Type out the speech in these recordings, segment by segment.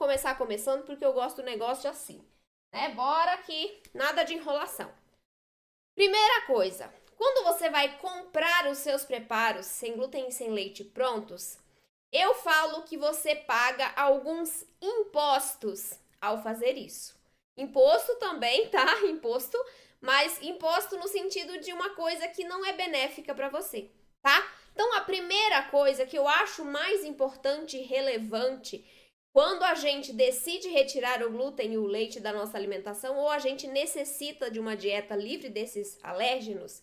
começar começando porque eu gosto do negócio assim, né? Bora que nada de enrolação. Primeira coisa, quando você vai comprar os seus preparos sem glúten e sem leite prontos, eu falo que você paga alguns impostos ao fazer isso. Imposto também, tá? Imposto, mas imposto no sentido de uma coisa que não é benéfica para você, tá? Então, a primeira coisa que eu acho mais importante e relevante quando a gente decide retirar o glúten e o leite da nossa alimentação ou a gente necessita de uma dieta livre desses alérgenos,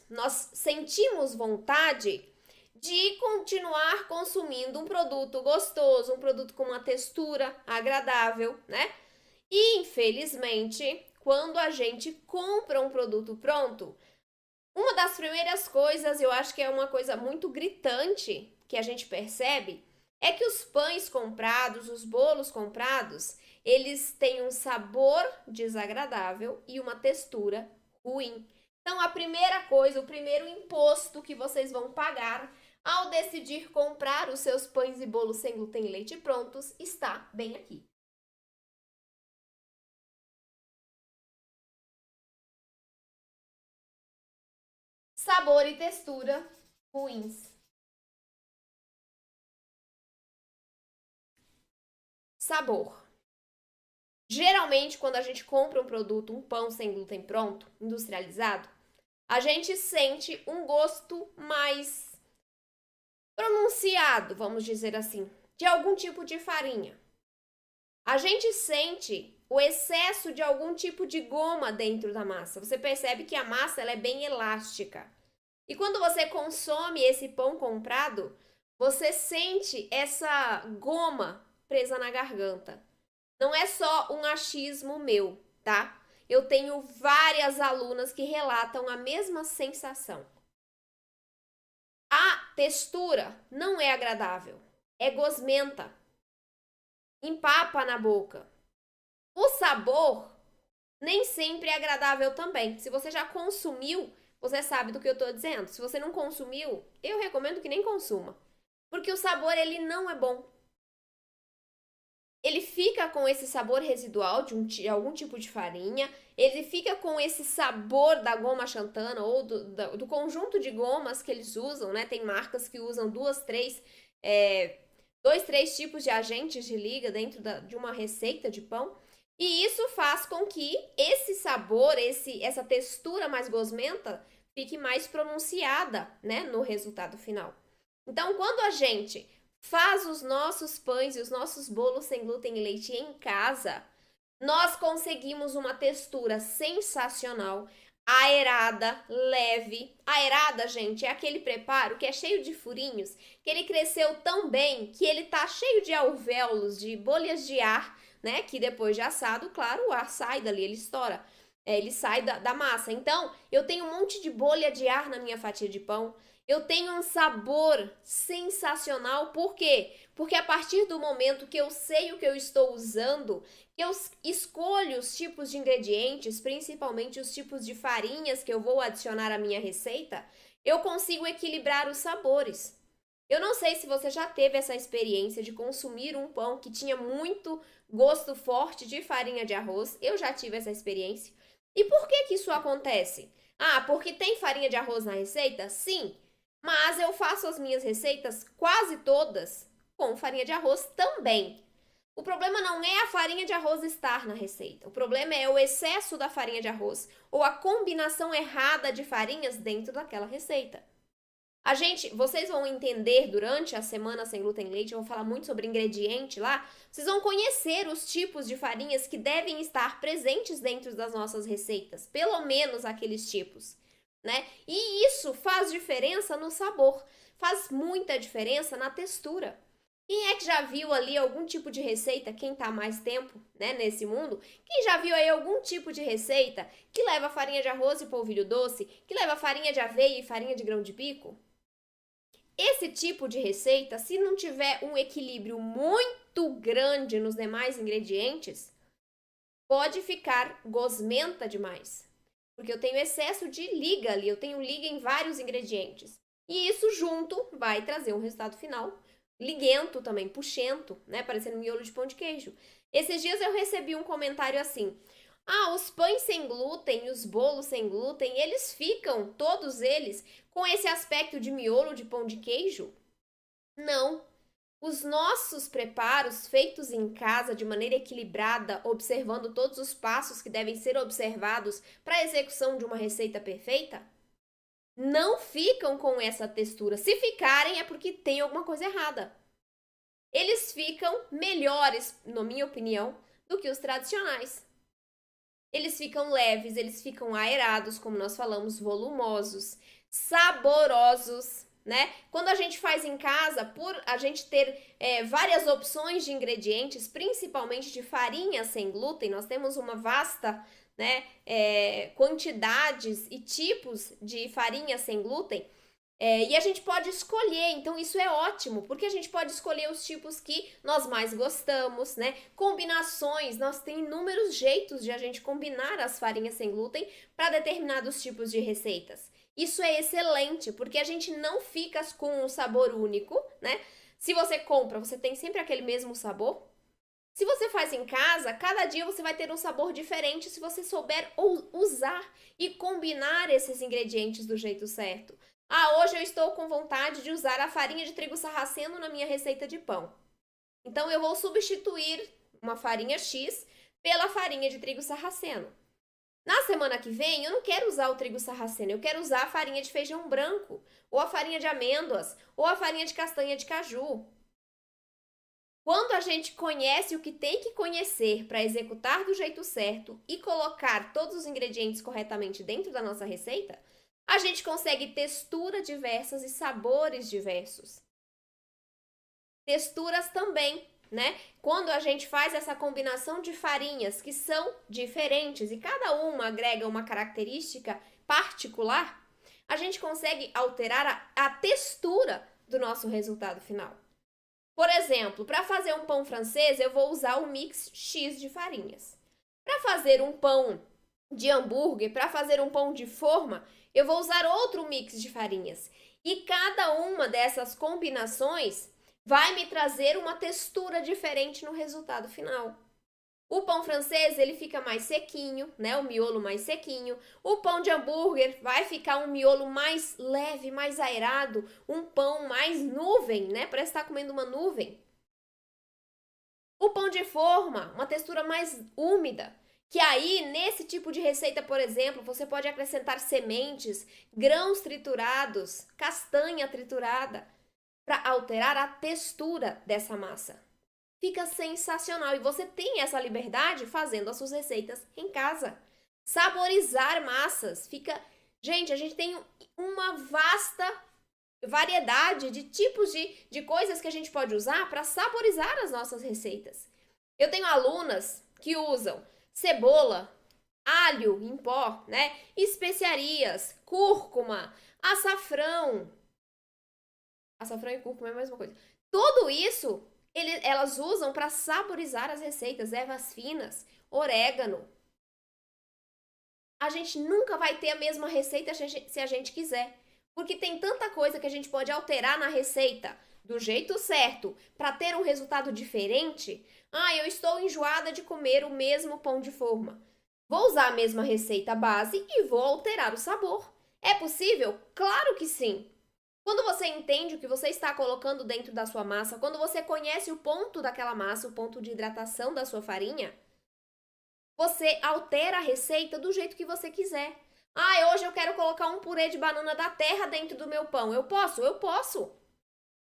nós sentimos vontade de continuar consumindo um produto gostoso, um produto com uma textura agradável, né? E, infelizmente, quando a gente compra um produto pronto, uma das primeiras coisas, eu acho que é uma coisa muito gritante que a gente percebe, é que os pães comprados, os bolos comprados, eles têm um sabor desagradável e uma textura ruim. Então, a primeira coisa, o primeiro imposto que vocês vão pagar ao decidir comprar os seus pães e bolos sem glúten e leite prontos está bem aqui. Sabor e textura ruins. Sabor. Geralmente, quando a gente compra um produto, um pão sem glúten pronto, industrializado, a gente sente um gosto mais pronunciado, vamos dizer assim, de algum tipo de farinha. A gente sente o excesso de algum tipo de goma dentro da massa. Você percebe que a massa ela é bem elástica. E quando você consome esse pão comprado, você sente essa goma presa na garganta. Não é só um achismo meu, tá? Eu tenho várias alunas que relatam a mesma sensação. A textura não é agradável, é gosmenta, empapa na boca. O sabor nem sempre é agradável também. Se você já consumiu, você sabe do que eu estou dizendo. Se você não consumiu, eu recomendo que nem consuma. Porque o sabor, ele não é bom. Ele fica com esse sabor residual de algum tipo de farinha, ele fica com esse sabor da goma xantana ou do conjunto de gomas que eles usam, né? Tem marcas que usam dois, três tipos de agentes de liga dentro de uma receita de pão. E isso faz com que esse sabor, essa textura mais gosmenta fique mais pronunciada, né, no resultado final. Então, quando a gente faz os nossos pães e os nossos bolos sem glúten e leite em casa, nós conseguimos uma textura sensacional, aerada, leve. Aerada, gente, é aquele preparo que é cheio de furinhos, que ele cresceu tão bem que ele tá cheio de alvéolos, de bolhas de ar, né? Que depois de assado, claro, o ar sai dali, ele estoura. Ele sai da massa. Então, eu tenho um monte de bolha de ar na minha fatia de pão. Eu tenho um sabor sensacional. Por quê? Porque a partir do momento que eu sei o que eu estou usando, que eu escolho os tipos de ingredientes, principalmente os tipos de farinhas que eu vou adicionar à minha receita, eu consigo equilibrar os sabores. Eu não sei se você já teve essa experiência de consumir um pão que tinha muito gosto forte de farinha de arroz. Eu já tive essa experiência. E por que isso acontece? Ah, porque tem farinha de arroz na receita? Sim. Mas eu faço as minhas receitas quase todas com farinha de arroz também. O problema não é a farinha de arroz estar na receita. O problema é o excesso da farinha de arroz ou a combinação errada de farinhas dentro daquela receita. Vocês vão entender durante a semana sem glúten e leite, eu vou falar muito sobre ingrediente lá. Vocês vão conhecer os tipos de farinhas que devem estar presentes dentro das nossas receitas, pelo menos aqueles tipos, né? E isso faz diferença no sabor, faz muita diferença na textura. Quem é que já viu ali algum tipo de receita, quem tá há mais tempo, né, nesse mundo, quem já viu aí algum tipo de receita que leva farinha de arroz e polvilho doce, que leva farinha de aveia e farinha de grão de bico? Esse tipo de receita, se não tiver um equilíbrio muito grande nos demais ingredientes, pode ficar gosmenta demais. Porque eu tenho excesso de liga ali, eu tenho liga em vários ingredientes. E isso junto vai trazer um resultado final liguento também, puxento, né? Parecendo miolo de pão de queijo. Esses dias eu recebi um comentário assim: ah, os pães sem glúten e os bolos sem glúten, eles ficam, todos eles, com esse aspecto de miolo de pão de queijo? Não. Os nossos preparos feitos em casa de maneira equilibrada, observando todos os passos que devem ser observados para a execução de uma receita perfeita, não ficam com essa textura. Se ficarem, é porque tem alguma coisa errada. Eles ficam melhores, na minha opinião, do que os tradicionais. Eles ficam leves, eles ficam aerados, como nós falamos, volumosos, saborosos, né? Quando a gente faz em casa, por a gente ter várias opções de ingredientes, principalmente de farinha sem glúten, nós temos uma vasta, né, quantidades e tipos de farinha sem glúten. E a gente pode escolher, então isso é ótimo, porque a gente pode escolher os tipos que nós mais gostamos, né? Combinações, nós tem inúmeros jeitos de a gente combinar as farinhas sem glúten para determinados tipos de receitas. Isso é excelente, porque a gente não fica com um sabor único, né? Se você compra, você tem sempre aquele mesmo sabor. Se você faz em casa, cada dia você vai ter um sabor diferente se você souber usar e combinar esses ingredientes do jeito certo. Ah, hoje eu estou com vontade de usar a farinha de trigo sarraceno na minha receita de pão. Então eu vou substituir uma farinha X pela farinha de trigo sarraceno. Na semana que vem, eu não quero usar o trigo sarraceno, eu quero usar a farinha de feijão branco, ou a farinha de amêndoas, ou a farinha de castanha de caju. Quando a gente conhece o que tem que conhecer para executar do jeito certo e colocar todos os ingredientes corretamente dentro da nossa receita, a gente consegue texturas diversas e sabores diversos. Texturas também, né? Quando a gente faz essa combinação de farinhas que são diferentes e cada uma agrega uma característica particular, a gente consegue alterar a textura do nosso resultado final. Por exemplo, para fazer um pão francês, eu vou usar um mix X de farinhas. Para fazer um pão de hambúrguer, para fazer um pão de forma, eu vou usar outro mix de farinhas. E cada uma dessas combinações vai me trazer uma textura diferente no resultado final. O pão francês, ele fica mais sequinho, né? O miolo mais sequinho. O pão de hambúrguer vai ficar um miolo mais leve, mais aerado, um pão mais nuvem, né? Parece estar comendo uma nuvem. O pão de forma, uma textura mais úmida. Que aí, nesse tipo de receita, por exemplo, você pode acrescentar sementes, grãos triturados, castanha triturada, para alterar a textura dessa massa. Fica sensacional e você tem essa liberdade fazendo as suas receitas em casa. Saborizar massas, fica... Gente, a gente tem uma vasta variedade de tipos de coisas que a gente pode usar para saborizar as nossas receitas. Eu tenho alunas que usam cebola, alho em pó, né? Especiarias, cúrcuma, açafrão. Açafrão e cúrcuma é a mesma coisa. Tudo isso elas usam para saborizar as receitas, ervas finas, orégano. A gente nunca vai ter a mesma receita se a gente quiser, porque tem tanta coisa que a gente pode alterar na receita do jeito certo para ter um resultado diferente. Ah, eu estou enjoada de comer o mesmo pão de forma. Vou usar a mesma receita base e vou alterar o sabor. É possível? Claro que sim! Quando você entende o que você está colocando dentro da sua massa, quando você conhece o ponto daquela massa, o ponto de hidratação da sua farinha, você altera a receita do jeito que você quiser. Ah, hoje eu quero colocar um purê de banana da terra dentro do meu pão. Eu posso? Eu posso.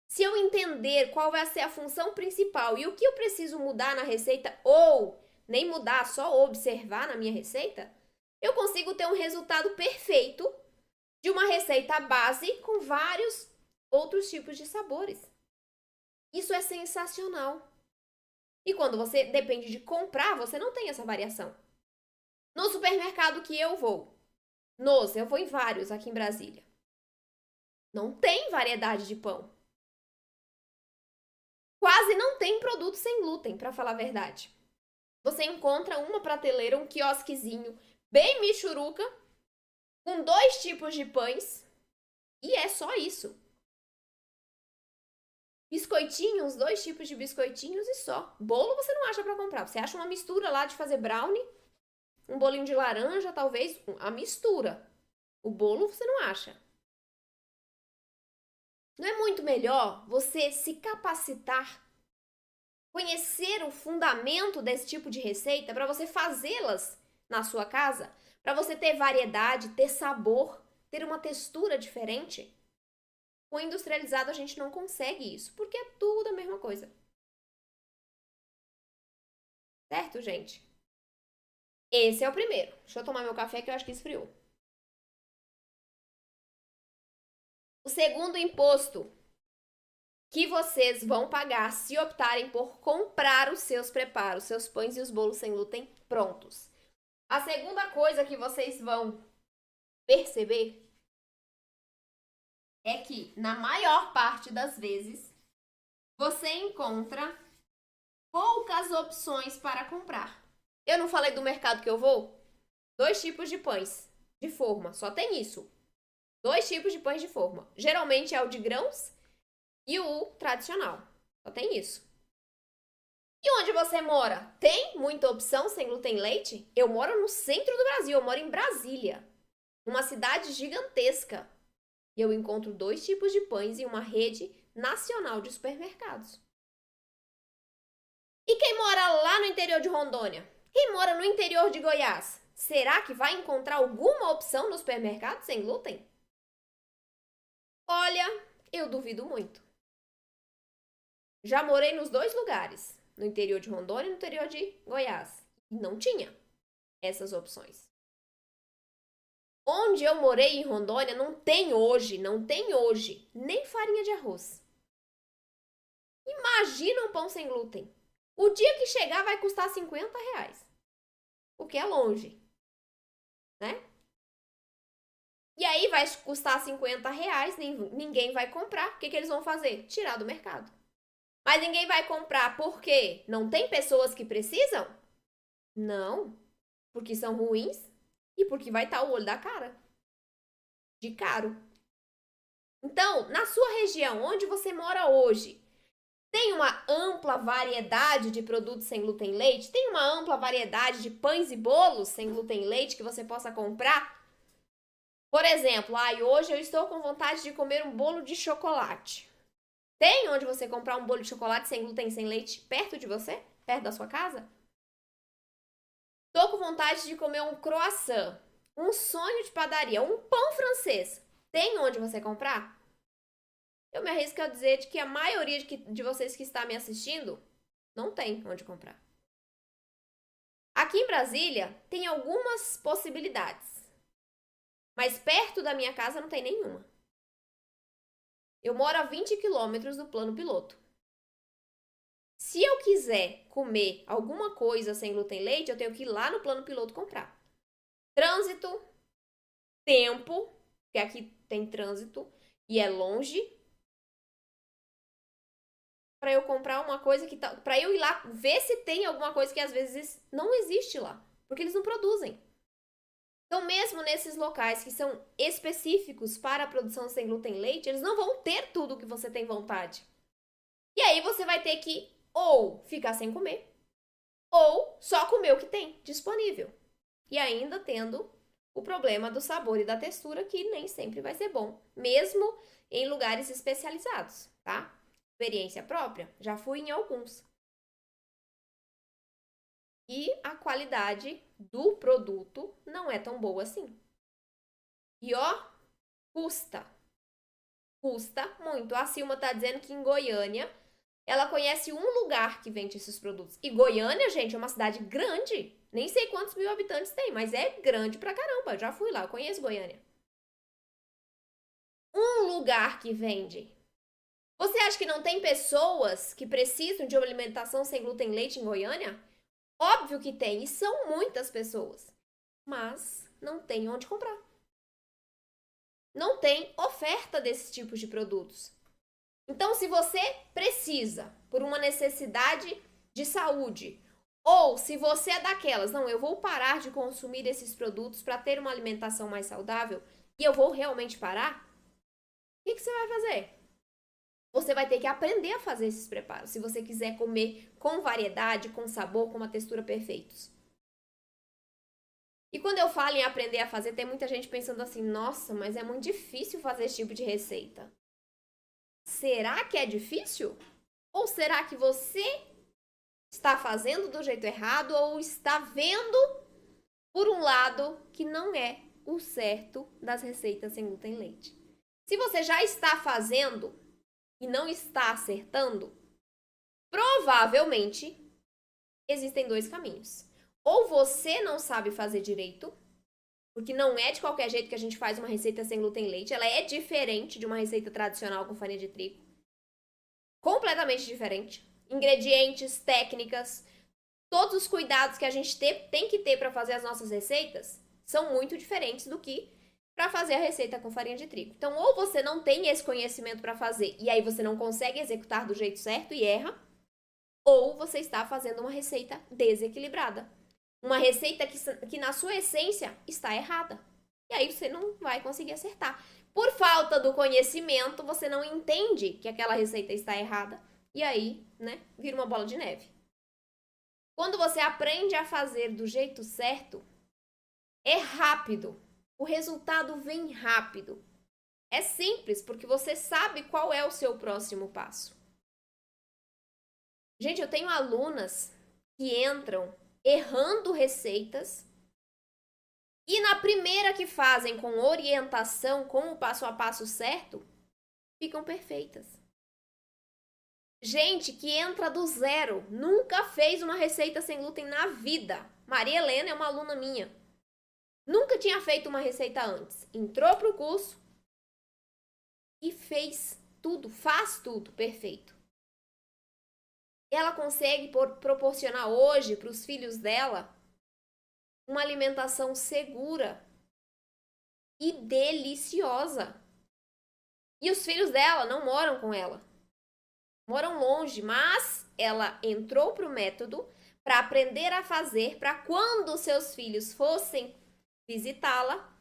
Se eu entender qual vai ser a função principal e o que eu preciso mudar na receita, ou nem mudar, só observar na minha receita, eu consigo ter um resultado perfeito de uma receita base com vários outros tipos de sabores. Isso é sensacional. E quando você depende de comprar, você não tem essa variação. No supermercado que eu vou em vários aqui em Brasília, não tem variedade de pão. Quase não tem produto sem glúten, para falar a verdade. Você encontra uma prateleira, um quiosquezinho bem michuruca, com 2 tipos de pães, e é só isso. Biscoitinhos, 2 tipos de biscoitinhos e só. Bolo você não acha pra comprar. Você acha uma mistura lá de fazer brownie, um bolinho de laranja, talvez, a mistura. O bolo você não acha. Não é muito melhor você se capacitar, conhecer o fundamento desse tipo de receita para você fazê-las na sua casa, para você ter variedade, ter sabor, ter uma textura diferente? Com o industrializado a gente não consegue isso, porque é tudo a mesma coisa. Certo, gente? Esse é o primeiro. Deixa eu tomar meu café que eu acho que esfriou. O segundo imposto que vocês vão pagar se optarem por comprar os seus preparos, seus pães e os bolos sem glúten prontos. A segunda coisa que vocês vão perceber é que, na maior parte das vezes, você encontra poucas opções para comprar. Eu não falei do mercado que eu vou? 2 tipos de pães de forma, só tem isso. 2 tipos de pães de forma. Geralmente é o de grãos e o tradicional. Só tem isso. E onde você mora? Tem muita opção sem glúten leite? Eu moro no centro do Brasil, eu moro em Brasília, uma cidade gigantesca. E eu encontro 2 tipos de pães em uma rede nacional de supermercados. E quem mora lá no interior de Rondônia? Quem mora no interior de Goiás? Será que vai encontrar alguma opção no supermercado sem glúten? Olha, eu duvido muito. Já morei nos 2 lugares, no interior de Rondônia e no interior de Goiás. E não tinha essas opções. Onde eu morei em Rondônia não tem hoje, nem farinha de arroz. Imagina um pão sem glúten. O dia que chegar vai custar R$50, o que é longe, né? E aí vai custar R$50, ninguém vai comprar. O que eles vão fazer? Tirar do mercado. Mas ninguém vai comprar por quê? Não tem pessoas que precisam? Não, porque são ruins e porque vai estar o olho da cara. De caro. Então, na sua região, onde você mora hoje, tem uma ampla variedade de produtos sem glúten leite? Tem uma ampla variedade de pães e bolos sem glúten leite que você possa comprar? Por exemplo, hoje eu estou com vontade de comer um bolo de chocolate. Tem onde você comprar um bolo de chocolate sem glúten, sem leite, perto de você? Perto da sua casa? Estou com vontade de comer um croissant, um sonho de padaria, um pão francês. Tem onde você comprar? Eu me arrisco a dizer que a maioria de vocês que está me assistindo não tem onde comprar. Aqui em Brasília tem algumas possibilidades, mas perto da minha casa não tem nenhuma. Eu moro a 20 quilômetros do plano piloto. Se eu quiser comer alguma coisa sem glúten leite, eu tenho que ir lá no plano piloto comprar. Trânsito, tempo, porque aqui tem trânsito e é longe, para eu comprar uma coisa que tá, para eu ir lá ver se tem alguma coisa que às vezes não existe lá, porque eles não produzem. Então, mesmo nesses locais que são específicos para a produção sem glúten leite, eles não vão ter tudo que você tem vontade. E aí você vai ter que ou ficar sem comer, ou só comer o que tem disponível. E ainda tendo o problema do sabor e da textura, que nem sempre vai ser bom, mesmo em lugares especializados, tá? Experiência própria, já fui em alguns. E a qualidade do produto não é tão boa assim. E ó, custa muito. A Silma tá dizendo que em Goiânia ela conhece um lugar que vende esses produtos. E Goiânia, gente, é uma cidade grande. Nem sei quantos mil habitantes tem, mas é grande pra caramba. Já fui lá, eu conheço Goiânia. Um lugar que vende. Você acha que não tem pessoas que precisam de uma alimentação sem glúten leite em Goiânia? Óbvio que tem, e são muitas pessoas. Mas não tem onde comprar. Não tem oferta desse tipo de produtos. Então, se você precisa, por uma necessidade de saúde, ou se você é daquelas, não, eu vou parar de consumir esses produtos para ter uma alimentação mais saudável, e eu vou realmente parar, o que você vai fazer? você vai ter que aprender a fazer esses preparos, se você quiser comer com variedade, com sabor, com uma textura perfeitos. E quando eu falo em aprender a fazer, tem muita gente pensando assim, nossa, mas é muito difícil fazer esse tipo de receita. Será que é difícil? Ou será que você está fazendo do jeito errado ou está vendo por um lado que não é o certo das receitas sem glúten leite? Se você já está fazendo e não está acertando, provavelmente existem dois caminhos. Ou você não sabe fazer direito, porque não é de qualquer jeito que a gente faz uma receita sem glúten leite, ela é diferente de uma receita tradicional com farinha de trigo. Completamente diferente. Ingredientes, técnicas, todos os cuidados que a gente tem que ter para fazer as nossas receitas são muito diferentes do que para fazer a receita com farinha de trigo. Então, ou você não tem esse conhecimento para fazer e aí você não consegue executar do jeito certo e erra, ou você está fazendo uma receita desequilibrada. Uma receita que na sua essência está errada. E aí você não vai conseguir acertar. Por falta do conhecimento, você não entende que aquela receita está errada. E aí, né, vira uma bola de neve. Quando você aprende a fazer do jeito certo, é rápido. O resultado vem rápido. É simples, porque você sabe qual é o seu próximo passo. Gente, eu tenho alunas que entram errando receitas e na primeira que fazem com orientação, com o passo a passo certo, ficam perfeitas. Gente que entra do zero, nunca fez uma receita sem glúten na vida. Maria Helena é uma aluna minha. Nunca tinha feito uma receita antes. Entrou pro curso e fez tudo, faz tudo perfeito. Ela consegue proporcionar hoje para os filhos dela uma alimentação segura e deliciosa. E os filhos dela não moram com ela. Moram longe, mas ela entrou para o método para aprender a fazer, para quando seus filhos fossem visitá-la,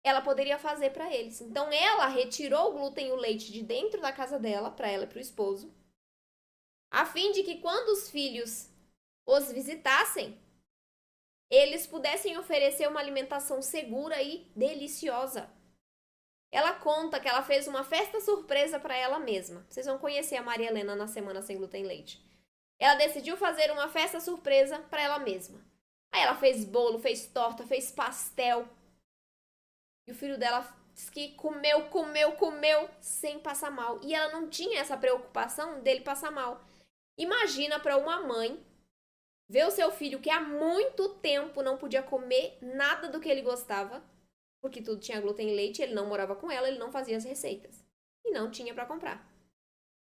ela poderia fazer para eles. Então, ela retirou o glúten e o leite de dentro da casa dela, para ela e para o esposo, a fim de que quando os filhos os visitassem, eles pudessem oferecer uma alimentação segura e deliciosa. Ela conta que ela fez uma festa surpresa para ela mesma. Vocês vão conhecer a Maria Helena na Semana Sem Glúten Leite. Ela decidiu fazer uma festa surpresa para ela mesma. Aí ela fez bolo, fez torta, fez pastel. E o filho dela disse que comeu sem passar mal. E ela não tinha essa preocupação dele passar mal. Imagina para uma mãe ver o seu filho que há muito tempo não podia comer nada do que ele gostava, porque tudo tinha glúten e leite, ele não morava com ela, ele não fazia as receitas. E não tinha para comprar.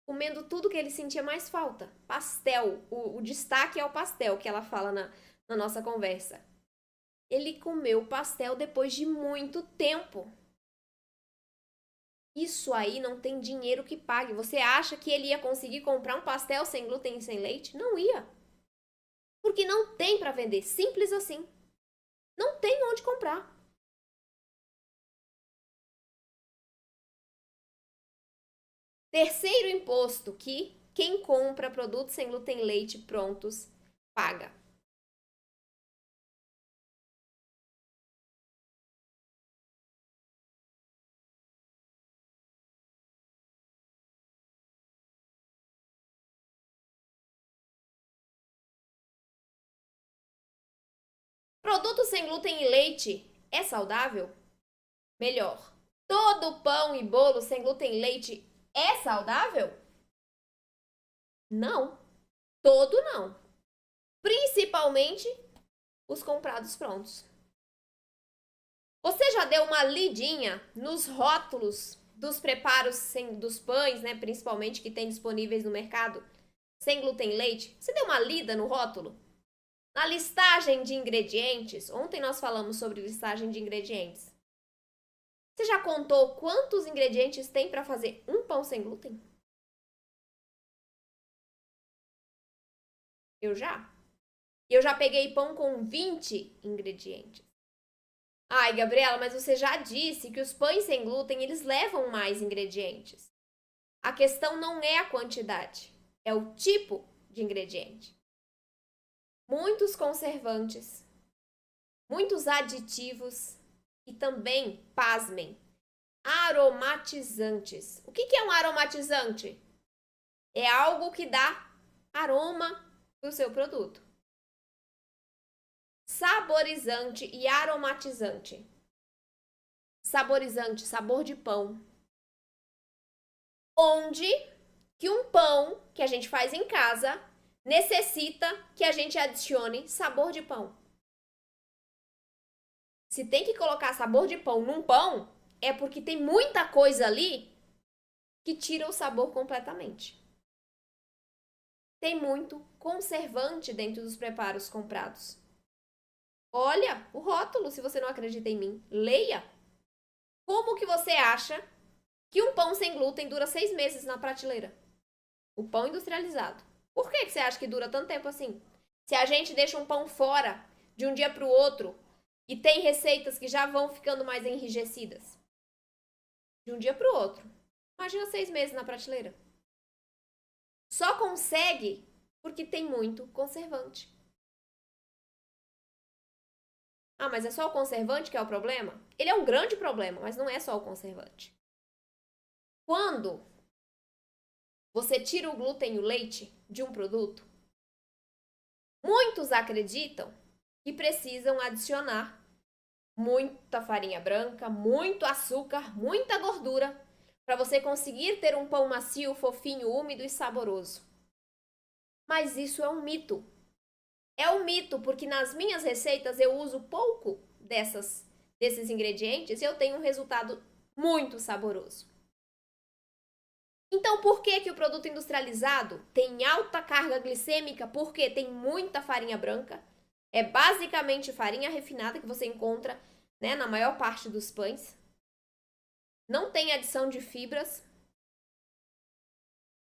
Comendo tudo que ele sentia mais falta. Pastel. O destaque é o pastel, que ela fala na nossa conversa. Ele comeu pastel depois de muito tempo. Isso aí não tem dinheiro que pague. Você acha que ele ia conseguir comprar um pastel sem glúten e sem leite? Não ia. Porque não tem para vender. Simples assim. Não tem onde comprar. Terceiro imposto que quem compra produtos sem glúten e leite prontos paga. Produto sem glúten e leite é saudável? Melhor. Todo pão e bolo sem glúten e leite é saudável? Não. Todo não. Principalmente os comprados prontos. Você já deu uma lidinha nos rótulos dos preparos dos pães, né, principalmente que tem disponíveis no mercado, sem glúten e leite? Você deu uma lida no rótulo? Na listagem de ingredientes, ontem nós falamos sobre listagem de ingredientes. Você já contou quantos ingredientes tem para fazer um pão sem glúten? Eu já. Eu já peguei pão com 20 ingredientes. Ai, Gabriela, mas você já disse que os pães sem glúten, eles levam mais ingredientes. A questão não é a quantidade, é o tipo de ingrediente. Muitos conservantes, muitos aditivos e também, pasmem, aromatizantes. O que é um aromatizante? É algo que dá aroma para o seu produto. Saborizante e aromatizante. Saborizante, sabor de pão. Onde que um pão que a gente faz em casa necessita que a gente adicione sabor de pão. Se tem que colocar sabor de pão num pão, é porque tem muita coisa ali que tira o sabor completamente. Tem muito conservante dentro dos preparos comprados. Olha o rótulo, se você não acredita em mim. Leia. Como que você acha que um pão sem glúten dura 6 meses na prateleira? O pão industrializado. Por que você acha que dura tanto tempo assim? Se a gente deixa um pão fora de um dia para o outro e tem receitas que já vão ficando mais enrijecidas. De um dia para o outro. Imagina 6 meses na prateleira. Só consegue porque tem muito conservante. Ah, mas é só o conservante que é o problema? Ele é um grande problema, mas não é só o conservante. Quando você tira o glúten e o leite de um produto, muitos acreditam que precisam adicionar muita farinha branca, muito açúcar, muita gordura, para você conseguir ter um pão macio, fofinho, úmido e saboroso. Mas isso é um mito. É um mito porque nas minhas receitas eu uso pouco desses ingredientes e eu tenho um resultado muito saboroso. Então, por que o produto industrializado tem alta carga glicêmica? Porque tem muita farinha branca. É basicamente farinha refinada que você encontra, né, na maior parte dos pães. Não tem adição de fibras.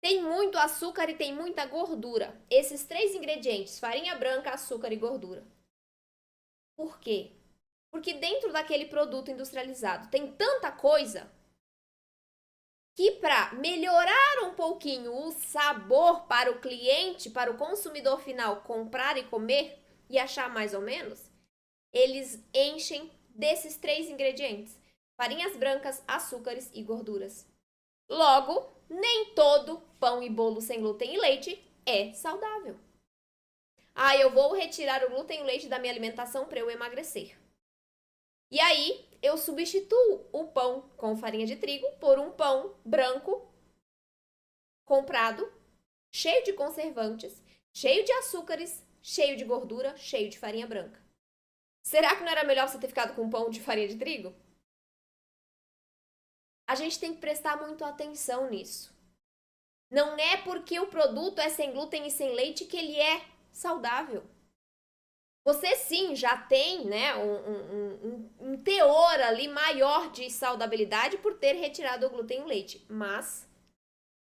Tem muito açúcar e tem muita gordura. Esses 3 ingredientes, farinha branca, açúcar e gordura. Por quê? Porque dentro daquele produto industrializado tem tanta coisa que para melhorar um pouquinho o sabor para o cliente, para o consumidor final comprar e comer e achar mais ou menos, eles enchem desses 3 ingredientes: farinhas brancas, açúcares e gorduras. Logo, nem todo pão e bolo sem glúten e leite é saudável. Ah, eu vou retirar o glúten e o leite da minha alimentação para eu emagrecer. E aí, eu substituo o pão com farinha de trigo por um pão branco comprado, cheio de conservantes, cheio de açúcares, cheio de gordura, cheio de farinha branca. Será que não era melhor você ter ficado com um pão de farinha de trigo? A gente tem que prestar muito atenção nisso. Não é porque o produto é sem glúten e sem leite que ele é saudável. Você sim já tem, né, um teor ali maior de saudabilidade por ter retirado o glúten e o leite. Mas,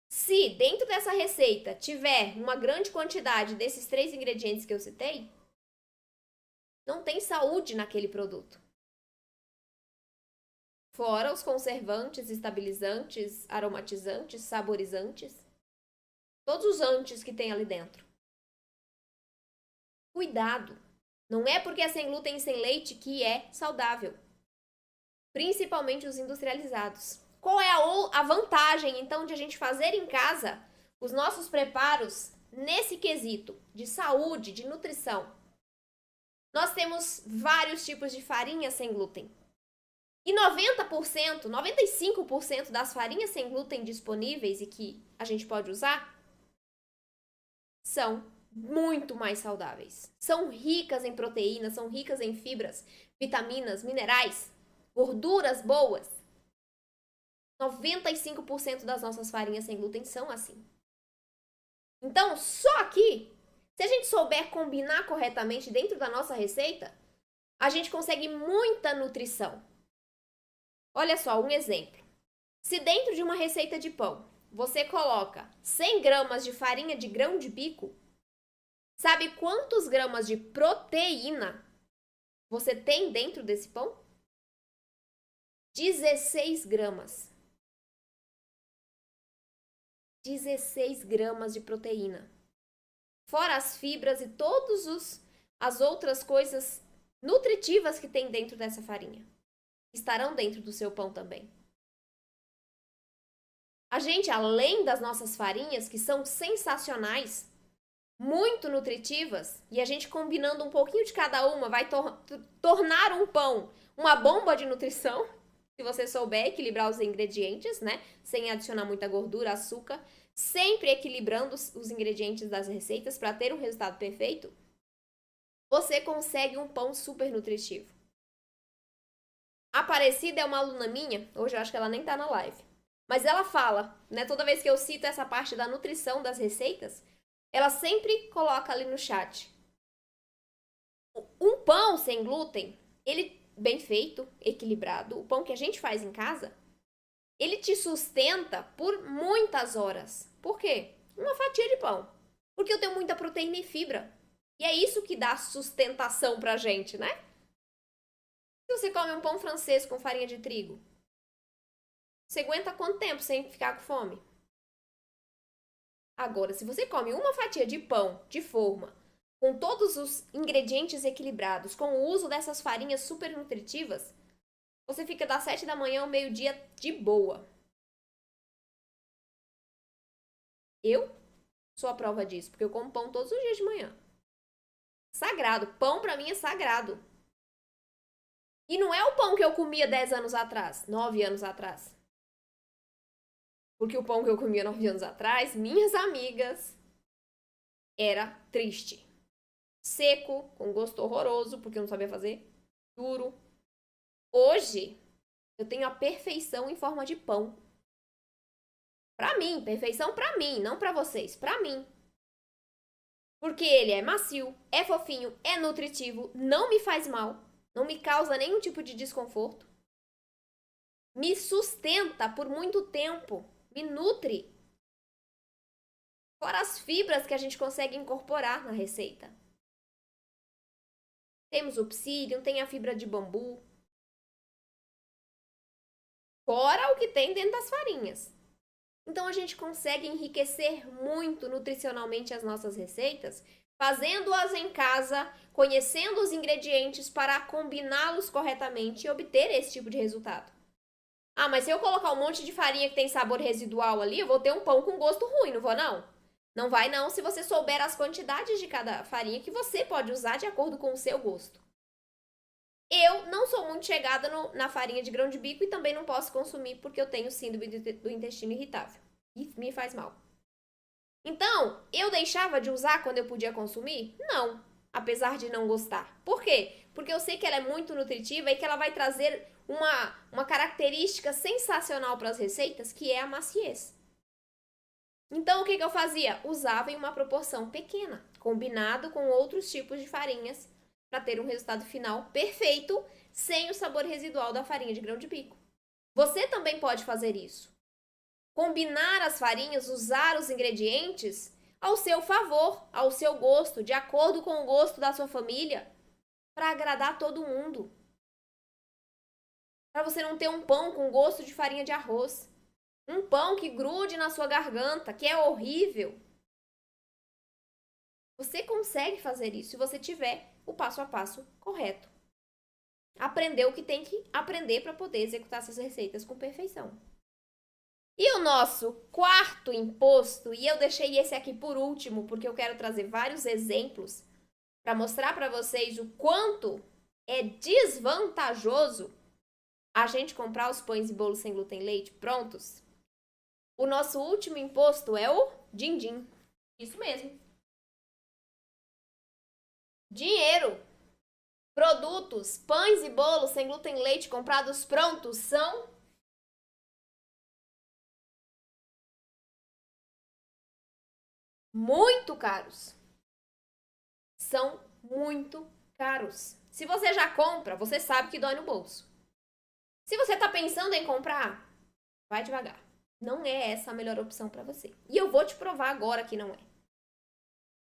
se dentro dessa receita tiver uma grande quantidade desses 3 ingredientes que eu citei, não tem saúde naquele produto. Fora os conservantes, estabilizantes, aromatizantes, saborizantes. Todos os antes que tem ali dentro. Cuidado! Não é porque é sem glúten e sem leite que é saudável. Principalmente os industrializados. Qual é a vantagem, então, de a gente fazer em casa os nossos preparos nesse quesito de saúde, de nutrição? Nós temos vários tipos de farinha sem glúten. E 90%, 95% das farinhas sem glúten disponíveis e que a gente pode usar são muito mais saudáveis. São ricas em proteínas, são ricas em fibras, vitaminas, minerais, gorduras boas. 95% das nossas farinhas sem glúten são assim. Então, só aqui, se a gente souber combinar corretamente dentro da nossa receita, a gente consegue muita nutrição. Olha só, um exemplo. Se dentro de uma receita de pão, você coloca 100 gramas de farinha de grão de bico, sabe quantos gramas de proteína você tem dentro desse pão? 16 gramas. 16 gramas de proteína. Fora as fibras e todas as outras coisas nutritivas que tem dentro dessa farinha. Estarão dentro do seu pão também. A gente, além das nossas farinhas, que são sensacionais, muito nutritivas, e a gente combinando um pouquinho de cada uma vai tornar um pão uma bomba de nutrição, se você souber equilibrar os ingredientes, né? Sem adicionar muita gordura, açúcar, sempre equilibrando os ingredientes das receitas para ter um resultado perfeito, você consegue um pão super nutritivo. A Aparecida é uma aluna minha, hoje eu acho que ela nem tá na live, mas ela fala, né? Toda vez que eu cito essa parte da nutrição das receitas, ela sempre coloca ali no chat. Um pão sem glúten, ele bem feito, equilibrado, o pão que a gente faz em casa, ele te sustenta por muitas horas. Por quê? Uma fatia de pão. Porque eu tenho muita proteína e fibra. E é isso que dá sustentação pra gente, né? Se você come um pão francês com farinha de trigo, você aguenta quanto tempo sem ficar com fome? Agora, se você come uma fatia de pão de forma, com todos os ingredientes equilibrados, com o uso dessas farinhas super nutritivas, você fica das 7 da manhã ao meio-dia de boa. Eu sou a prova disso, porque eu como pão todos os dias de manhã. Sagrado. Pão pra mim é sagrado. E não é o pão que eu comia 10 anos atrás, 9 anos atrás. Porque o pão que eu comia 9 anos atrás, minhas amigas, era triste. Seco, com gosto horroroso, porque eu não sabia fazer. Duro. Hoje, eu tenho a perfeição em forma de pão. Pra mim, perfeição pra mim, não pra vocês, pra mim. Porque ele é macio, é fofinho, é nutritivo, não me faz mal, não me causa nenhum tipo de desconforto. Me sustenta por muito tempo, me nutre. Fora as fibras que a gente consegue incorporar na receita. Temos o psyllium, tem a fibra de bambu. Fora o que tem dentro das farinhas. Então a gente consegue enriquecer muito nutricionalmente as nossas receitas, fazendo-as em casa, conhecendo os ingredientes para combiná-los corretamente e obter esse tipo de resultado. Ah, mas se eu colocar um monte de farinha que tem sabor residual ali, eu vou ter um pão com gosto ruim, não vou não? Não vai não se você souber as quantidades de cada farinha que você pode usar de acordo com o seu gosto. Eu não sou muito chegada na farinha de grão de bico e também não posso consumir porque eu tenho síndrome do intestino irritável. E me faz mal. Então, eu deixava de usar quando eu podia consumir? Não, apesar de não gostar. Por quê? Porque eu sei que ela é muito nutritiva e que ela vai trazer uma característica sensacional para as receitas, que é a maciez. Então, o que eu fazia? Usava em uma proporção pequena, combinado com outros tipos de farinhas, para ter um resultado final perfeito, sem o sabor residual da farinha de grão de bico. Você também pode fazer isso. Combinar as farinhas, usar os ingredientes ao seu favor, ao seu gosto, de acordo com o gosto da sua família, para agradar todo mundo. Para você não ter um pão com gosto de farinha de arroz. Um pão que grude na sua garganta, que é horrível. Você consegue fazer isso se você tiver o passo a passo correto. Aprender o que tem que aprender para poder executar essas receitas com perfeição. E o nosso quarto imposto, e eu deixei esse aqui por último, porque eu quero trazer vários exemplos para mostrar para vocês o quanto é desvantajoso a gente comprar os pães e bolos sem glúten e leite prontos. O nosso último imposto é o din-din. Isso mesmo. Dinheiro. Produtos, pães e bolos sem glúten e leite comprados prontos são muito caros. São muito caros. Se você já compra, você sabe que dói no bolso. Se você tá pensando em comprar, vai devagar. Não é essa a melhor opção para você. E eu vou te provar agora que não é.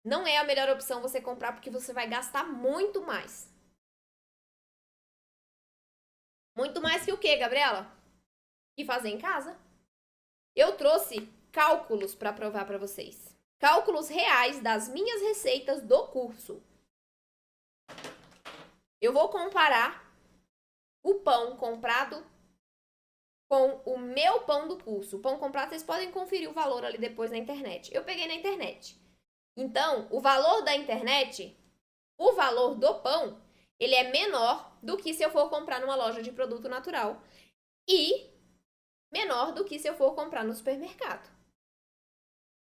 Não é a melhor opção você comprar porque você vai gastar muito mais. Muito mais que o quê, Gabriela? Que fazer em casa. Eu trouxe cálculos para provar para vocês. Cálculos reais das minhas receitas do curso. Eu vou comparar o pão comprado com o meu pão do curso. O pão comprado, vocês podem conferir o valor ali depois na internet. Eu peguei na internet. Então, o valor da internet, o valor do pão, ele é menor do que se eu for comprar numa loja de produto natural e menor do que se eu for comprar no supermercado.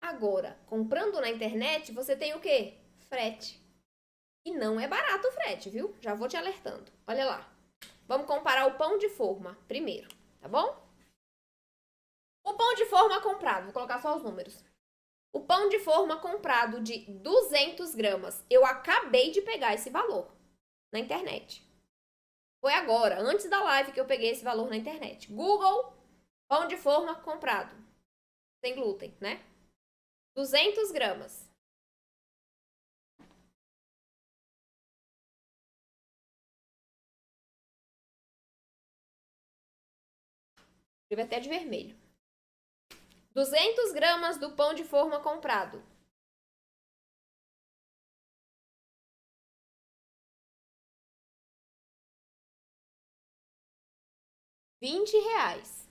Agora, comprando na internet, você tem o quê? Frete. E não é barato o frete, viu? Já vou te alertando. Olha lá. Vamos comparar o pão de forma primeiro, tá bom? O pão de forma comprado, vou colocar só os números. O pão de forma comprado de 200 gramas, eu acabei de pegar esse valor na internet. Foi agora, antes da live, que eu peguei esse valor na internet. Google, pão de forma comprado. Sem glúten, né? 200 gramas. Escrevi até de vermelho. 200 gramas do pão de forma comprado. R$20.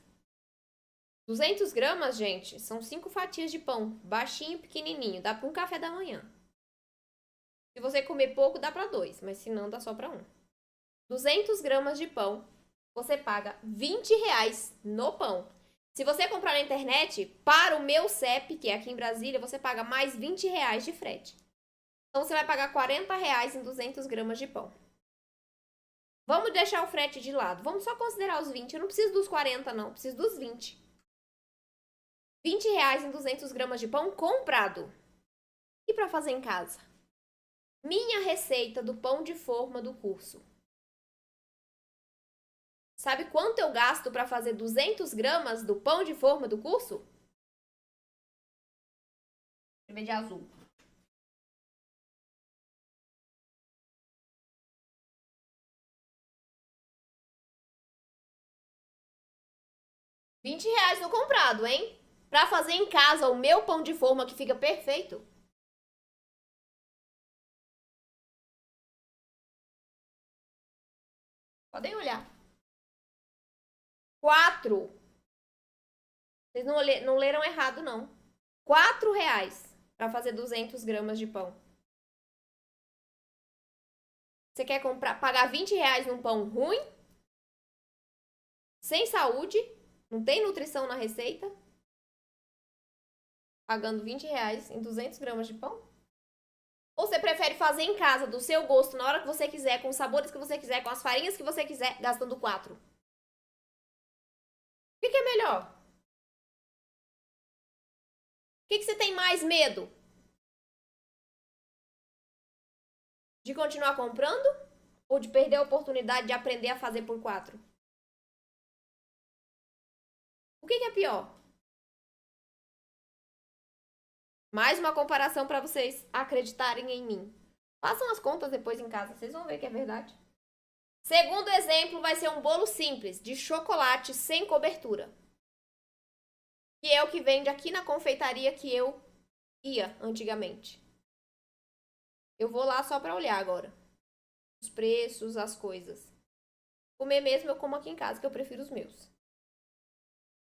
200 gramas, gente, são 5 fatias de pão, baixinho, pequenininho, dá para um café da manhã. Se você comer pouco, dá para 2, mas se não, dá só para 1. 200 gramas de pão, você paga R$20 no pão. Se você comprar na internet, para o meu CEP, que é aqui em Brasília, você paga mais R$20 de frete. Então, você vai pagar R$40 em 200 gramas de pão. Vamos deixar o frete de lado. Vamos só considerar os 20. Eu não preciso dos 40, não. Eu preciso dos 20. R$20 em 200 gramas de pão comprado. E para fazer em casa? Minha receita do pão de forma do curso. Sabe quanto eu gasto para fazer 200 gramas do pão de forma do curso? Vou escrever de azul. R$20 no comprado, hein? Para fazer em casa o meu pão de forma que fica perfeito. Podem olhar. 4. Vocês não leram errado, não. R$4 para fazer 200 gramas de pão. Você quer pagar R$20 num pão ruim? Sem saúde? Não tem nutrição na receita? Pagando R$20 em 200 gramas de pão? Ou você prefere fazer em casa, do seu gosto, na hora que você quiser, com os sabores que você quiser, com as farinhas que você quiser, gastando 4? O que é melhor? O que você tem mais medo? De continuar comprando? Ou de perder a oportunidade de aprender a fazer por 4? O que é pior? Mais uma comparação para vocês acreditarem em mim. Façam as contas depois em casa, vocês vão ver que é verdade. Segundo exemplo vai ser um bolo simples, de chocolate sem cobertura. Que é o que vende aqui na confeitaria que eu ia antigamente. Eu vou lá só para olhar agora. Os preços, as coisas. Comer mesmo eu como aqui em casa, que eu prefiro os meus.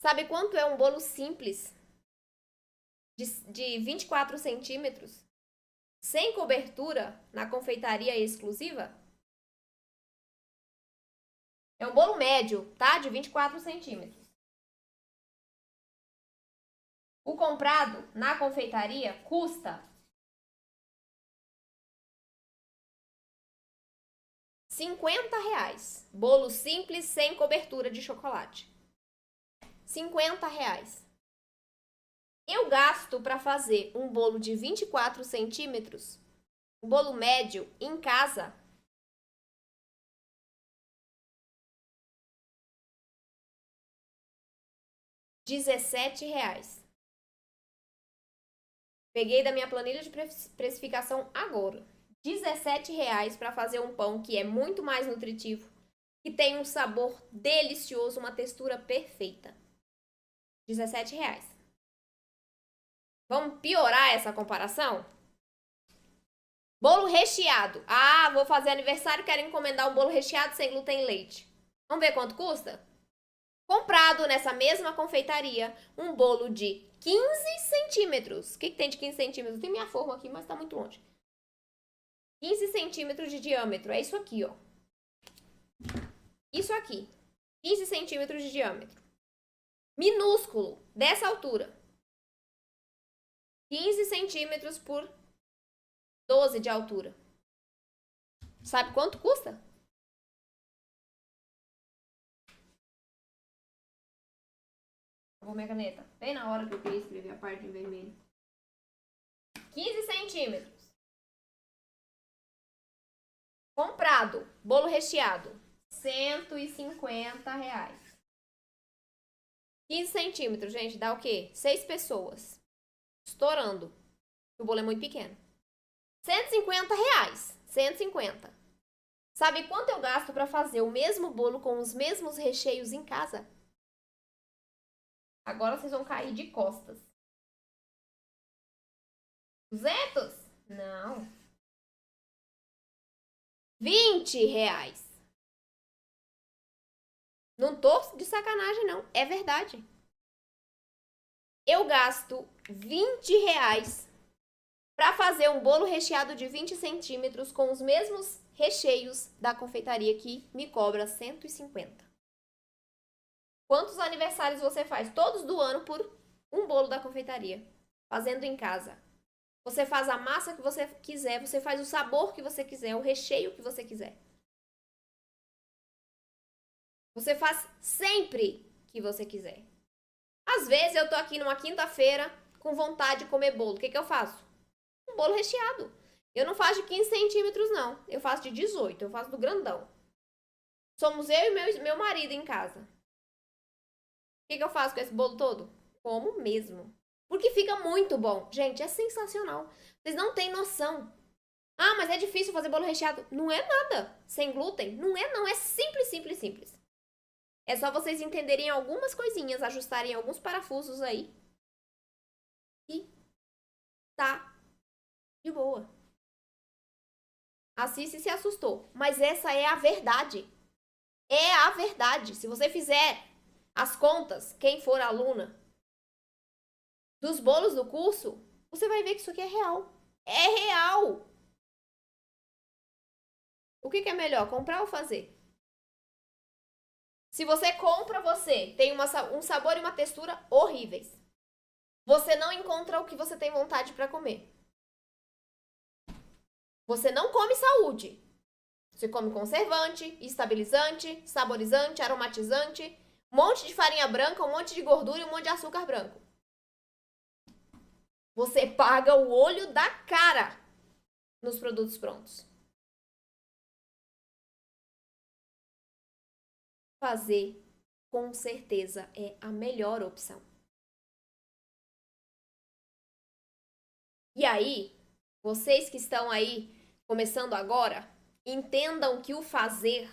Sabe quanto é um bolo simples? De 24 centímetros? Sem cobertura, na confeitaria exclusiva? É um bolo médio, tá? De 24 centímetros. O comprado na confeitaria custa R$50. Bolo simples sem cobertura de chocolate. R$50. Eu gasto para fazer um bolo de 24 centímetros, um bolo médio, em casa, R$17. Peguei da minha planilha de precificação agora. R$17 para fazer um pão que é muito mais nutritivo, que tem um sabor delicioso, uma textura perfeita. R$17. Vamos piorar essa comparação? Bolo recheado. Ah, vou fazer aniversário, quero encomendar um bolo recheado sem glúten e leite. Vamos ver quanto custa? Comprado nessa mesma confeitaria, um bolo de 15 centímetros. O que tem de 15 centímetros? Tem minha forma aqui, mas tá muito longe. 15 centímetros de diâmetro. É isso aqui, ó. Isso aqui. 15 centímetros de diâmetro. Minúsculo, dessa altura. 15 centímetros por 12 de altura. Sabe quanto custa? Vou minha caneta. Bem na hora que eu queria escrever a parte em vermelho. 15 centímetros. Comprado. Bolo recheado. R$150. 15 centímetros, gente, dá o quê? 6 pessoas. Estourando. O bolo é muito pequeno. R$150. 150. Sabe quanto eu gasto para fazer o mesmo bolo com os mesmos recheios em casa? Agora vocês vão cair de costas. 200? Não. R$20. Não tô de sacanagem, não. É verdade. Eu gasto R$20 para fazer um bolo recheado de 20 centímetros com os mesmos recheios da confeitaria que me cobra 150. Quantos aniversários você faz? Todos do ano por um bolo da confeitaria. Fazendo em casa. Você faz a massa que você quiser, você faz o sabor que você quiser, o recheio que você quiser. Você faz sempre que você quiser. Às vezes eu tô aqui numa quinta-feira com vontade de comer bolo. O que eu faço? Um bolo recheado. Eu não faço de 15 centímetros, não. Eu faço de 18, eu faço do grandão. Somos eu e meu marido em casa. O que eu faço com esse bolo todo? Como mesmo. Porque fica muito bom. Gente, é sensacional. Vocês não têm noção. Ah, mas é difícil fazer bolo recheado. Não é nada. Sem glúten. Não é, não. É simples, simples, simples. É só vocês entenderem algumas coisinhas, ajustarem alguns parafusos aí. E tá de boa. A Cici se assustou. Mas essa é a verdade. É a verdade. Se você fizer as contas, quem for aluna dos bolos do curso, você vai ver que isso aqui é real. É real. O que é melhor, comprar ou fazer? Se você compra, você tem um sabor e uma textura horríveis. Você não encontra o que você tem vontade para comer. Você não come saúde. Você come conservante, estabilizante, saborizante, aromatizante, um monte de farinha branca, um monte de gordura e um monte de açúcar branco. Você paga o olho da cara nos produtos prontos. Fazer, com certeza, é a melhor opção. E aí, vocês que estão aí começando agora, entendam que o fazer,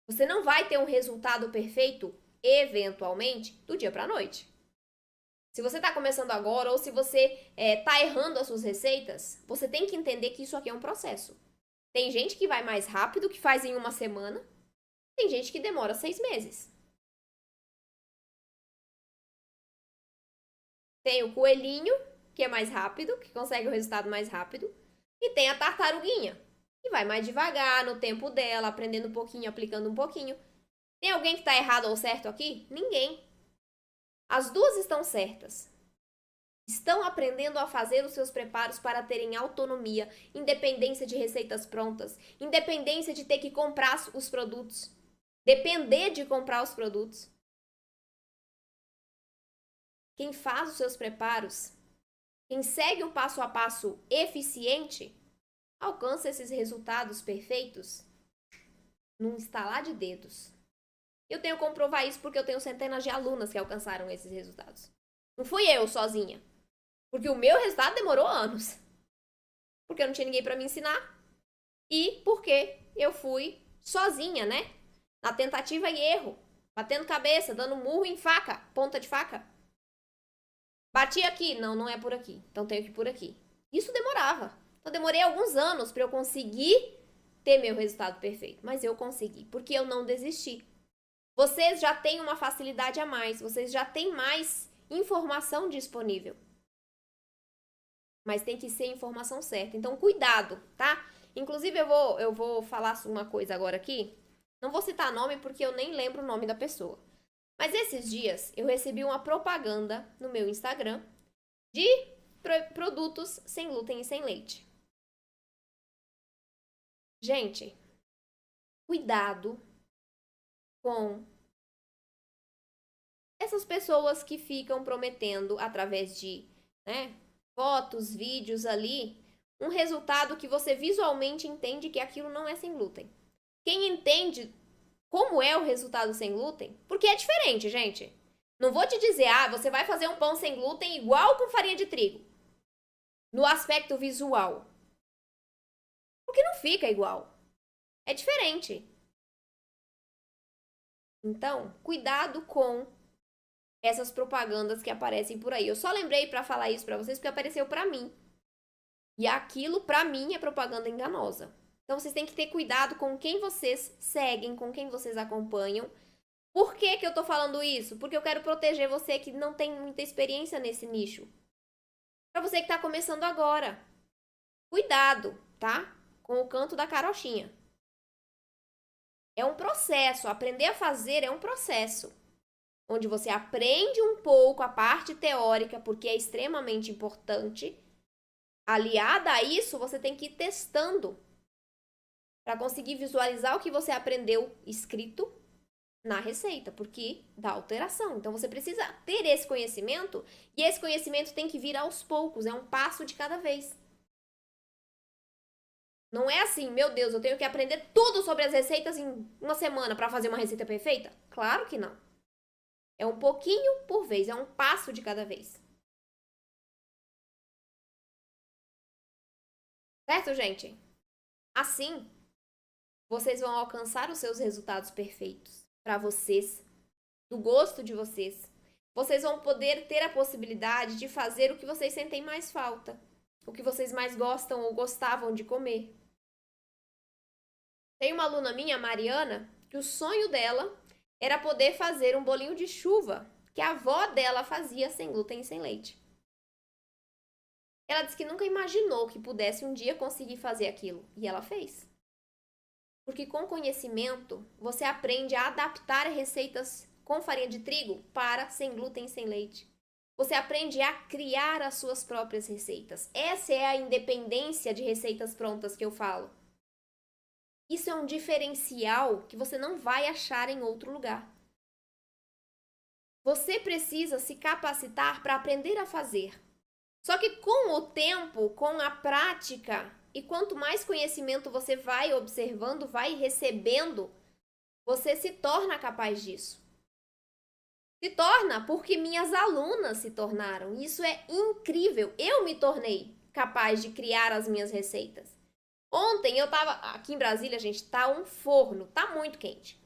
você não vai ter um resultado perfeito, eventualmente, do dia para a noite. Se você está começando agora ou se você está errando as suas receitas, você tem que entender que isso aqui é um processo. Tem gente que vai mais rápido, que faz em uma semana. Tem gente que demora 6 meses. Tem o coelhinho, que é mais rápido, que consegue o resultado mais rápido. E tem a tartaruguinha, que vai mais devagar, no tempo dela, aprendendo um pouquinho, aplicando um pouquinho. Tem alguém que está errado ou certo aqui? Ninguém. As duas estão certas. Estão aprendendo a fazer os seus preparos para terem autonomia, independência de receitas prontas, independência de ter que comprar os produtos, depender de comprar os produtos. Quem faz os seus preparos, quem segue um passo a passo eficiente, alcança esses resultados perfeitos num estalar de dedos. Eu tenho como provar isso porque eu tenho centenas de alunas que alcançaram esses resultados. Não fui eu sozinha. Porque o meu resultado demorou anos. Porque eu não tinha ninguém para me ensinar. E porque eu fui sozinha, né? Na tentativa e erro. Batendo cabeça, dando murro em faca, ponta de faca. Bati aqui, não, não é por aqui. Então tenho que ir por aqui. Isso demorava. Então demorei alguns anos para eu conseguir ter meu resultado perfeito, mas eu consegui, porque eu não desisti. Vocês já têm uma facilidade a mais, vocês já têm mais informação disponível. Mas tem que ser a informação certa. Então, cuidado, tá? Inclusive, eu vou falar uma coisa agora aqui. Não vou citar nome porque eu nem lembro o nome da pessoa. Mas esses dias eu recebi uma propaganda no meu Instagram de produtos sem glúten e sem leite. Gente, cuidado com essas pessoas que ficam prometendo através de, né, fotos, vídeos ali, um resultado que você visualmente entende que aquilo não é sem glúten. Quem entende como é o resultado sem glúten, porque é diferente, gente. Não vou te dizer, você vai fazer um pão sem glúten igual com farinha de trigo. No aspecto visual. Porque não fica igual. É diferente. Então, cuidado com essas propagandas que aparecem por aí. Eu só lembrei para falar isso para vocês porque apareceu para mim. E aquilo, para mim, é propaganda enganosa. Então, vocês têm que ter cuidado com quem vocês seguem, com quem vocês acompanham. Por que que eu tô falando isso? Porque eu quero proteger você que não tem muita experiência nesse nicho. Para você que tá começando agora. Cuidado, tá? Com o canto da carochinha. É um processo. Aprender a fazer é um processo. Onde você aprende um pouco a parte teórica, porque é extremamente importante. Aliada a isso, você tem que ir testando para conseguir visualizar o que você aprendeu escrito na receita, porque dá alteração. Então você precisa ter esse conhecimento e esse conhecimento tem que vir aos poucos, é um passo de cada vez. Não é assim, meu Deus, eu tenho que aprender tudo sobre as receitas em uma semana para fazer uma receita perfeita? Claro que não. É um pouquinho por vez, é um passo de cada vez. Certo, gente? Assim, vocês vão alcançar os seus resultados perfeitos para vocês, do gosto de vocês. Vocês vão poder ter a possibilidade de fazer o que vocês sentem mais falta, o que vocês mais gostam ou gostavam de comer. Tem uma aluna minha, Mariana, que o sonho dela era poder fazer um bolinho de chuva que a avó dela fazia sem glúten e sem leite. Ela disse que nunca imaginou que pudesse um dia conseguir fazer aquilo. E ela fez. Porque com conhecimento, você aprende a adaptar receitas com farinha de trigo para sem glúten e sem leite. Você aprende a criar as suas próprias receitas. Essa é a independência de receitas prontas que eu falo. Isso é um diferencial que você não vai achar em outro lugar. Você precisa se capacitar para aprender a fazer. Só que com o tempo, com a prática, e quanto mais conhecimento você vai observando, vai recebendo, você se torna capaz disso. Se torna porque minhas alunas se tornaram. Isso é incrível. Eu me tornei capaz de criar as minhas receitas. Ontem eu tava aqui em Brasília, gente, tá um forno, tá muito quente.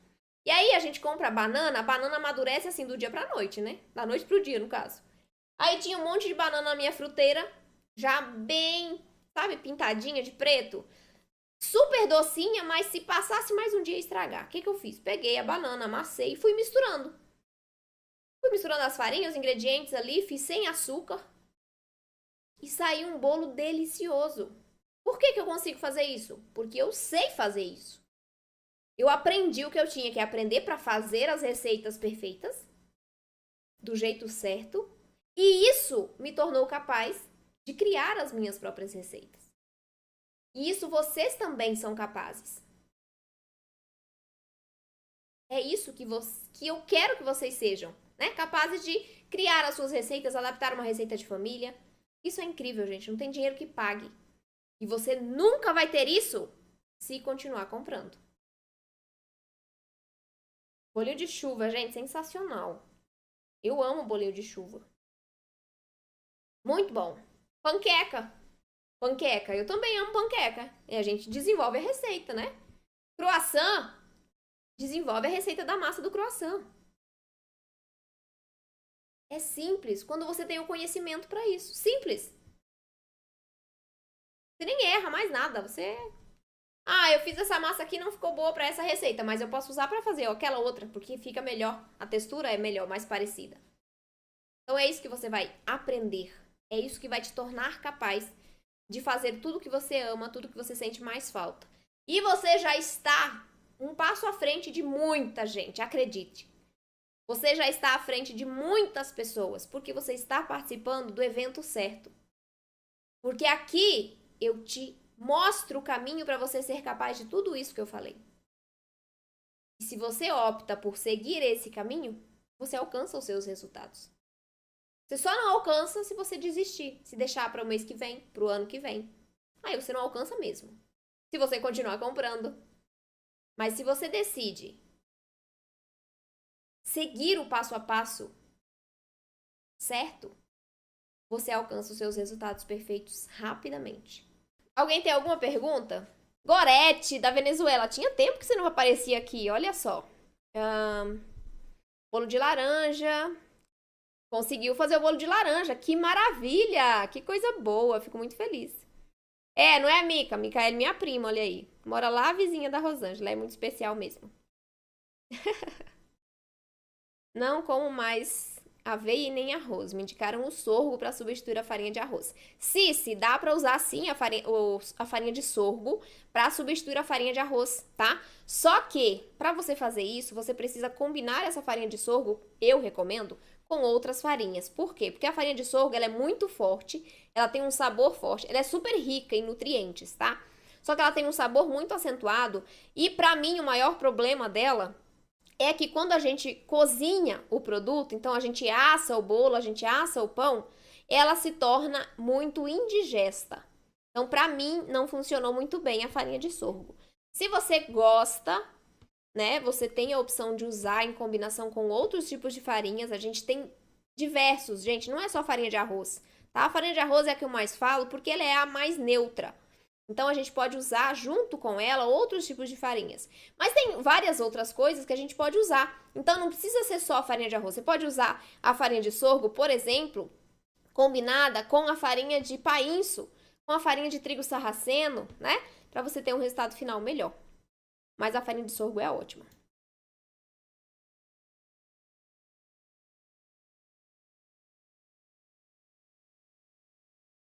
E aí a gente compra a banana amadurece assim do dia pra noite, né? Da noite pro dia, no caso. Aí tinha um monte de banana na minha fruteira, já bem, sabe, pintadinha de preto. Super docinha, mas se passasse mais um dia ia estragar. O que que eu fiz? Peguei a banana, amassei e fui misturando. Fui misturando as farinhas, os ingredientes ali, fiz sem açúcar. E saiu um bolo delicioso. Por que que eu consigo fazer isso? Porque eu sei fazer isso. Eu aprendi o que eu tinha que aprender para fazer as receitas perfeitas, do jeito certo. E isso me tornou capaz de criar as minhas próprias receitas. E isso vocês também são capazes. É isso que eu quero que vocês sejam, né? Capazes de criar as suas receitas, adaptar uma receita de família. Isso é incrível, gente. Não tem dinheiro que pague. E você nunca vai ter isso se continuar comprando. Bolinho de chuva, gente, sensacional. Eu amo bolinho de chuva. Muito bom. Panqueca. Panqueca. Eu também amo panqueca. E a gente desenvolve a receita, né? Croissant. Desenvolve a receita da massa do croissant. É simples quando você tem o conhecimento para isso. Simples. Você nem erra mais nada. eu fiz essa massa aqui, não ficou boa para essa receita, mas eu posso usar para fazer aquela outra, porque fica melhor. A textura é melhor, mais parecida. Então é isso que você vai aprender. É isso que vai te tornar capaz de fazer tudo que você ama, tudo que você sente mais falta. E você já está um passo à frente de muita gente, acredite. Você já está à frente de muitas pessoas, porque você está participando do evento certo. Porque aqui eu te mostro o caminho para você ser capaz de tudo isso que eu falei. E se você opta por seguir esse caminho, você alcança os seus resultados. Você só não alcança se você desistir, se deixar para o mês que vem, para o ano que vem. Aí você não alcança mesmo. Se você continuar comprando. Mas se você decide seguir o passo a passo certo, você alcança os seus resultados perfeitos rapidamente. Alguém tem alguma pergunta? Gorete, da Venezuela. Tinha tempo que você não aparecia aqui, olha só. Bolo de laranja. Conseguiu fazer o bolo de laranja. Que maravilha! Que coisa boa. Fico muito feliz. Não é a Mica. Mica é minha prima, olha aí. Mora lá, a vizinha da Rosângela. É muito especial mesmo. Não como mais aveia e nem arroz. Me indicaram o sorgo para substituir a farinha de arroz. Se dá para usar sim a farinha de sorgo para substituir a farinha de arroz, tá? Só que, para você fazer isso, você precisa combinar essa farinha de sorgo, eu recomendo, com outras farinhas. Por quê? Porque a farinha de sorgo, ela é muito forte, ela tem um sabor forte, ela é super rica em nutrientes, tá? Só que ela tem um sabor muito acentuado e, para mim, o maior problema dela é que quando a gente cozinha o produto, então a gente assa o bolo, a gente assa o pão, ela se torna muito indigesta. Então, para mim, não funcionou muito bem a farinha de sorgo. Se você gosta, né, você tem a opção de usar em combinação com outros tipos de farinhas. A gente tem diversos, gente, não é só farinha de arroz, tá? A farinha de arroz é a que eu mais falo porque ela é a mais neutra. Então, a gente pode usar junto com ela outros tipos de farinhas. Mas tem várias outras coisas que a gente pode usar. Então, não precisa ser só a farinha de arroz. Você pode usar a farinha de sorgo, por exemplo, combinada com a farinha de painço, com a farinha de trigo sarraceno, né? Para você ter um resultado final melhor. Mas a farinha de sorgo é ótima.